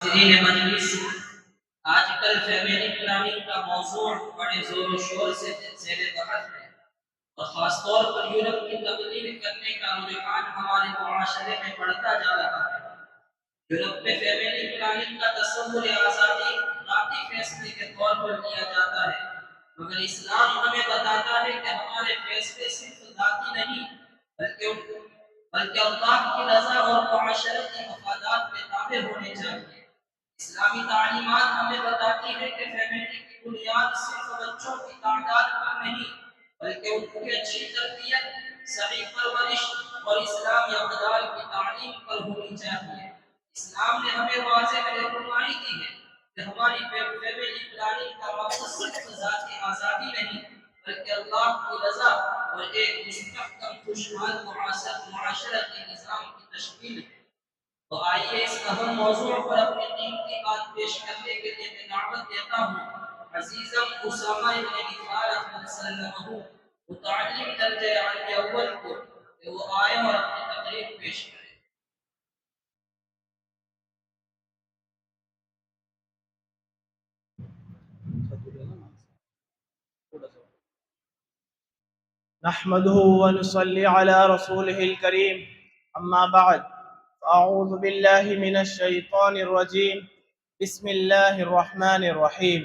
حاضرین مجلس، آج کل فیملی پلاننگ کا موضوع بڑے زور و شور سے زیر بحث ہے اور خاص طور پر یورپ کی تقلید کرنے کا رجحان ہمارے معاشرے میں بڑھتا جا رہا ہے۔ یورپ میں فیملی پلاننگ کا تصور آزادی ذاتی فیصلے کے طور پر کیا جاتا ہے، مگر اسلام ہمیں بتاتا ہے کہ ہمارے فیصلے صرف ذاتی نہیں بلکہ اللہ کی رضا اور معاشرتی مفادات میں تابع ہونے چاہیے۔ اسلامی تعلیمات ہمیں بتاتی ہے کہ فیملی کی بنیاد صرف بچوں کی تعداد پر نہیں بلکہ ان کی اچھی تربیت، صحیح پرورش اور اسلامی اقدار کی تعلیم پر ہونی چاہیے۔ اسلام نے ہمیں واضح رہنمائی دی ہے کہ ہماری فیملی پلاننگ کا مقصد صرف ذاتی آزادی نہیں بلکہ اللہ کی رضا اور ایک مستحکم خوشحال معاشرتی نظام کی تشکیل ہے۔ تو آئیے اس اہم موضوع پر اپنی قیمتی بات پیش کرنے کے لیے میں دعوت دیتا ہوں عزیزم اسامہ بن غفار رضی متعلم درجہ عربی اول کو کہ وہ آئے اور اپنی تقریر پیش کریں۔ نحمده ونصلي على رسوله الكريم أما بعد أعوذ بالله من الشيطان الرجيم بسم الله الرحمن الرحيم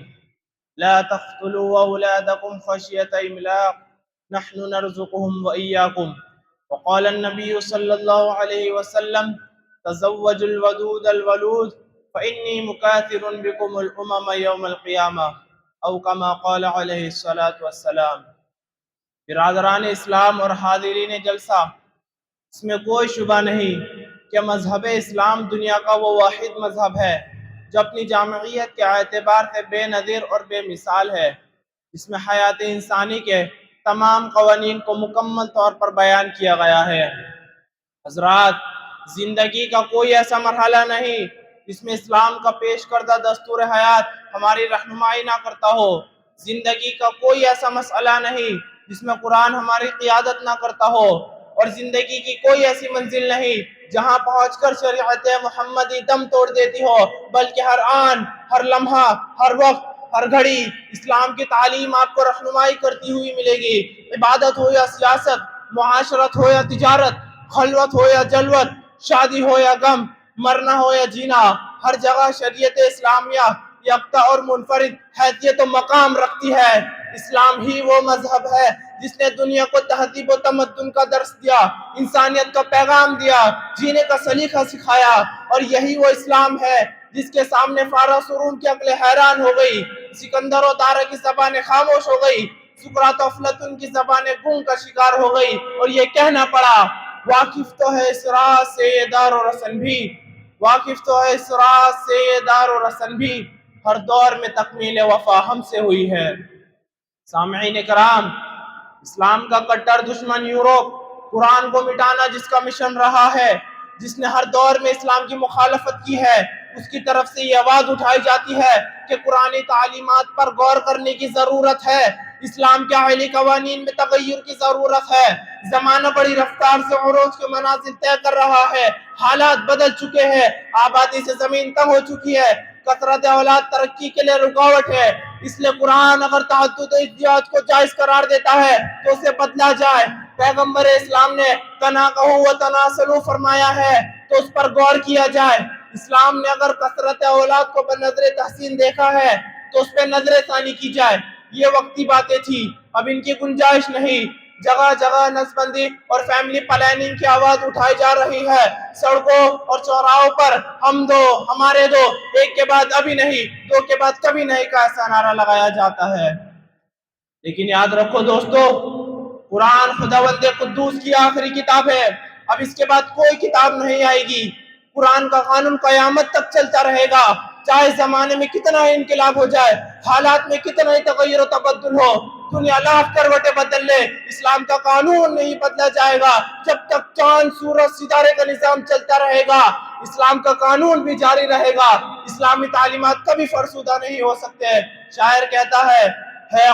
لا تقتلوا أولادكم خشية إملاق نحن نرزقهم وإياكم وقال النبي صلى الله عليه وسلم تزوجوا الودود الولود فإني مكاثر بكم الأمم يوم القيامة أو كما قال عليه الصلاة والسلام۔ برادران اسلام اور حاضرین جلسہ، اس میں کوئی شبہ نہیں کہ مذہب اسلام دنیا کا وہ واحد مذہب ہے جو اپنی جامعیت کے اعتبار سے بے نظیر اور بے مثال ہے، جس میں حیات انسانی کے تمام قوانین کو مکمل طور پر بیان کیا گیا ہے۔ حضرات، زندگی کا کوئی ایسا مرحلہ نہیں جس میں اسلام کا پیش کردہ دستور حیات ہماری رہنمائی نہ کرتا ہو۔ زندگی کا کوئی ایسا مسئلہ نہیں جس میں قرآن ہماری قیادت نہ کرتا ہو، اور زندگی کی کوئی ایسی منزل نہیں جہاں پہنچ کر شریعت محمدی دم توڑ دیتی ہو، بلکہ ہر آن، ہر لمحہ، ہر وقت، ہر گھڑی اسلام کی تعلیم آپ کو رہنمائی کرتی ہوئی ملے گی۔ عبادت ہو یا سیاست، معاشرت ہو یا تجارت، خلوت ہو یا جلوت، شادی ہو یا غم، مرنا ہو یا جینا، ہر جگہ شریعت اسلامیہ یکتا اور منفرد حیثیت و مقام رکھتی ہے۔ اسلام ہی وہ مذہب ہے جس نے دنیا کو تہذیب و تمدن کا درس دیا، انسانیت کا پیغام دیا، جینے کا سلیقہ سکھایا، اور یہی وہ اسلام ہے جس کے سامنے فارس و روم کی عقلیں حیران ہو گئی، سکندر و دارہ کی زبانیں خاموش ہو گئی، سقراط و افلاطون کی زبانیں گونگ کا شکار ہو گئی، اور یہ کہنا پڑا واقف تو ہے اس راز سے یہ دار و رسن بھی، واقف تو ہے اس راز سے یہ دار و رسن بھی، ہر دور میں تکمیل وفا ہم سے ہوئی ہے۔ سامعین کرام، اسلام کا کٹر دشمن یورپ، قرآن کو مٹانا جس کا مشن رہا ہے، جس نے ہر دور میں اسلام کی مخالفت کی ہے، اس کی طرف سے یہ آواز اٹھائی جاتی ہے کہ قرآنی تعلیمات پر غور کرنے کی ضرورت ہے، اسلام کے اعلی قوانین میں تغیر کی ضرورت ہے۔ زمانہ بڑی رفتار سے عروج کے منازل طے کر رہا ہے، حالات بدل چکے ہیں، آبادی سے زمین تنگ ہو چکی ہے، کثرت اولاد ترقی کے لیے رکاوٹ ہے، اس لیے قرآن اگر تعدد ازدواج کو جائز قرار دیتا ہے تو اسے بدلا جائے۔ پیغمبر اسلام نے تناکحوا وتناسلوا فرمایا ہے تو اس پر غور کیا جائے۔ اسلام نے اگر کثرت اولاد کو بنظر تحسین دیکھا ہے تو اس پہ نظر ثانی کی جائے۔ یہ وقتی باتیں تھی، اب ان کی گنجائش نہیں۔ جگہ جگہ نسل بندی اور فیملی پلاننگ کی آواز اٹھائی جا رہی ہے، سڑکوں اور چوراہوں پر ہم دو ہمارے دو، ایک کے بعد ابھی نہیں، دو کے بعد کبھی نہیں کا ایسا نعرہ لگایا جاتا ہے۔ لیکن یاد رکھو دوستو، قرآن خداوند قدوس کی آخری کتاب ہے، اب اس کے بعد کوئی کتاب نہیں آئے گی۔ قرآن کا قانون قیامت تک چلتا رہے گا، چاہے زمانے میں کتنا انقلاب ہو جائے، حالات میں کتنا تغیر و تبدل ہو، دنیا لاکھ کروٹیں بدل لے، اسلام کا قانون نہیں بدلا جائے گا۔ جب تک چاند سورج ستارے کا نظام چلتا رہے گا، اسلام کا قانون بھی جاری رہے گا، اسلامی تعلیمات کبھی فرسودہ نہیں ہو سکتے۔ شاعر کہتا ہے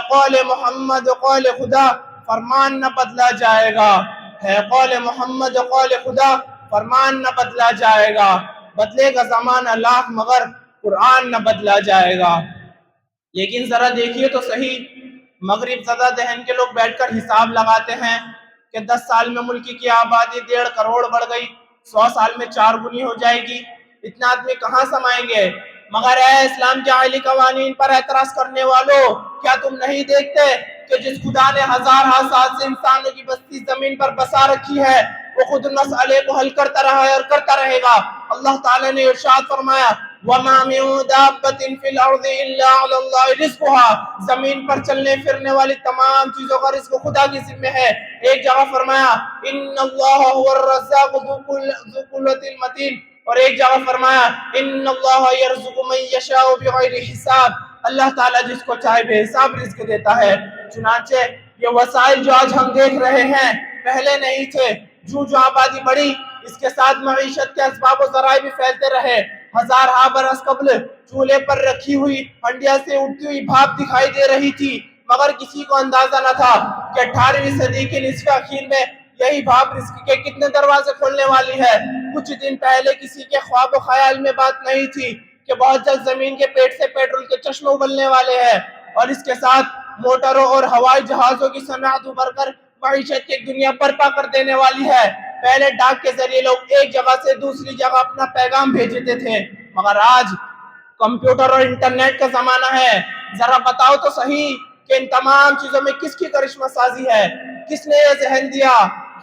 قول محمد قول خدا، فرمان نہ بدلا جائے گا، ہے قول محمد قول خدا، فرمان نہ بدلا جائے گا۔ بدلے گا زمانہ لاکھ مگر قرآن نہ بدلا جائے گا۔ لیکن ذرا دیکھیے تو صحیح، مغرب زدہ ذہن کے لوگ بیٹھ کر حساب لگاتے ہیں کہ 10 سال میں ملک کی آبادی 1.5 کروڑ بڑھ گئی، 100 سال میں 4 گنی ہو جائے گی، اتنا آدمی کہاں سمائیں گے؟ مگر اے اسلام جاہلی قوانین پر اعتراض کرنے والوں، کیا تم نہیں دیکھتے کہ جس خدا نے ہزارہ سال سے انسانوں کی بستی زمین پر بسا رکھی ہے وہ خود مسئلے کو حل کرتا رہا ہے اور کرتا رہے گا؟ اللہ تعالیٰ نے ارشاد فرمایا وَمَا مِن دَابَّةٍ فِي الْأَرْضِ إِلَّا عَلَى اللَّهِ رِزْقُهَا، زمین پر چلنے پھرنے والی تمام چیزوں کا رزق خدا کی ذمہ ہے۔ ایک جگہ فرمایا إِنَّ اللَّهَ هُوَ الرَّزَّاقُ ذُو الْقُوَّةِ الْمَتِينُ، اور ایک جگہ فرمایا إِنَّ اللَّهَ يَرْزُقُ مَن يَشَاءُ بِغَيْرِ حِسَاب، اللہ تعالیٰ جس کو چاہے بے حساب رزق دیتا ہے۔ چنانچہ یہ وسائل جو آج ہم دیکھ رہے ہیں پہلے نہیں تھے، جو آبادی بڑھی اس کے ساتھ معیشت کے اسباب و ذرائع بھی پھیلتے رہے۔ ہزارہ برس قبل چولہے پر رکھی ہوئی ہنڈیا سے اٹھتی ہوئی بھاپ دکھائی دے رہی تھی، مگر کسی کو اندازہ نہ تھا کہ 18ویں صدی کے نصف اخیر میں یہی بھاپ رزق کے کتنے دروازے کھولنے والی ہے۔ کچھ دن پہلے کسی کے خواب و خیال میں بات نہیں تھی کہ بہت جلد زمین کے پیٹ سے پیٹرول کے چشمے ابلنے والے ہیں، اور اس کے ساتھ موٹروں اور ہوائی جہازوں کی صنعت ابھر کر معیشت کی ایک دنیا برپا کر دینے والی ہے۔ پہلے ڈاک کے ذریعے لوگ ایک جگہ سے دوسری جگہ اپنا پیغام بھیجتے تھے، مگر آج کمپیوٹر اور انٹرنیٹ کا زمانہ ہے۔ ذرا بتاؤ تو صحیح کہ ان تمام چیزوں میں کس کی کرشمہ سازی ہے؟ کس نے یہ ذہن دیا؟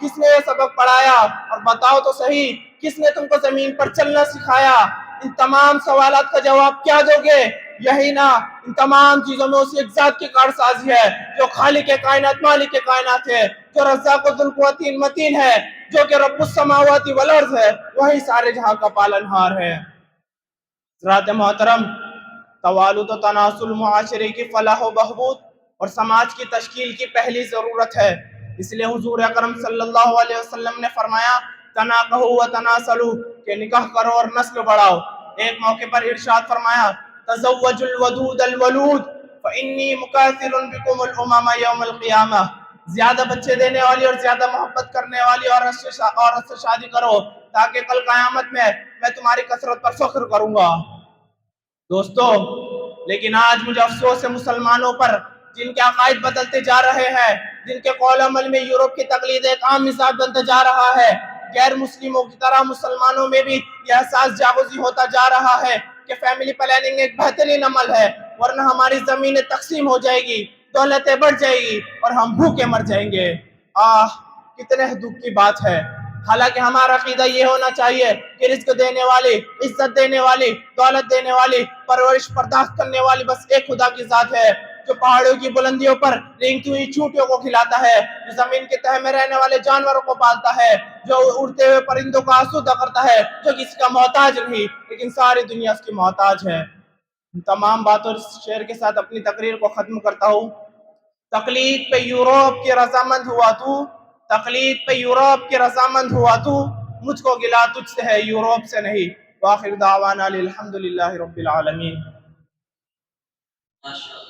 کس نے یہ سبق پڑھایا؟ اور بتاؤ تو صحیح کس نے تم کو زمین پر چلنا سکھایا؟ ان تمام سوالات کا جواب کیا دو گے؟ یہی نا، ان تمام چیزوں میں اسی ایک ذات کی کارسازی ہے جو خالق کائنات مالک کائنات ہے، جو رزاق ذو القوۃ المتین ہے، جو کہ رب السماوات والارض ہے، وہی سارے جہاں کا پالنہار ہے۔ حضرات محترم، توالد و تناسل معاشرے کی فلاح و بہبود اور سماج کی تشکیل کی پہلی ضرورت ہے۔ اس لیے حضور اکرم صلی اللہ علیہ وسلم نے فرمایا تناکحوا وتناسلوا، کہ نکاح کرو اور نسل بڑھاؤ۔ ایک موقع پر ارشاد فرمایا تزوجوا الودود الولود فإنی مکاثر بکم الامم یوم القیامہ، زیادہ بچے دینے والی اور زیادہ محبت کرنے والی عورت سے شادی کرو تاکہ کل قیامت میں تمہاری کثرت پر فخر کروں گا۔ دوستو، لیکن آج مجھے افسوس ہے مسلمانوں پر جن کے عقائد بدلتے جا رہے ہیں، جن کے قول عمل میں یورپ کی تقلید ایک عام مزاج بنتا جا رہا ہے۔ غیر مسلموں کی طرح مسلمانوں میں بھی یہ احساس جاغزی ہوتا جا رہا ہے کہ فیملی پلاننگ ایک بہترین عمل ہے، ورنہ ہماری زمینیں تقسیم ہو جائے گی، دولتیں بڑھ جائے گی اور ہم بھوکے مر جائیں گے۔ کتنے دکھ کی بات ہے۔ حالانکہ ہمارا عقیدہ یہ ہونا چاہیے کہ رزق دینے والی، عزت دینے والی، دولت دینے والی، پرورش برداشت کرنے والی بس ایک خدا کی ذات ہے، جو پہاڑوں کی بلندیوں پر رینگتی ہوئی چونٹیوں کو کھلاتا ہے، جو زمین کے تہہ میں رہنے والے جانوروں کو پالتا ہے، جو اڑتے ہوئے پرندوں کو آسودہ کرتا ہے، جو کسی کا محتاج نہیں لیکن ساری دنیا اس کی محتاج ہے۔ ان تمام باتوں اور اس شعر کے ساتھ اپنی تقریر کو ختم کرتا ہوں۔ تقلید پہ یورپ کی رضامند ہوا تو، تقلید پہ یورپ کی رضامند ہوا تو، مجھ کو گلا تجھ سے ہے یورپ سے نہیں۔ وآخر دعوانا الحمدللہ رب العالمین۔ ماشاءاللہ۔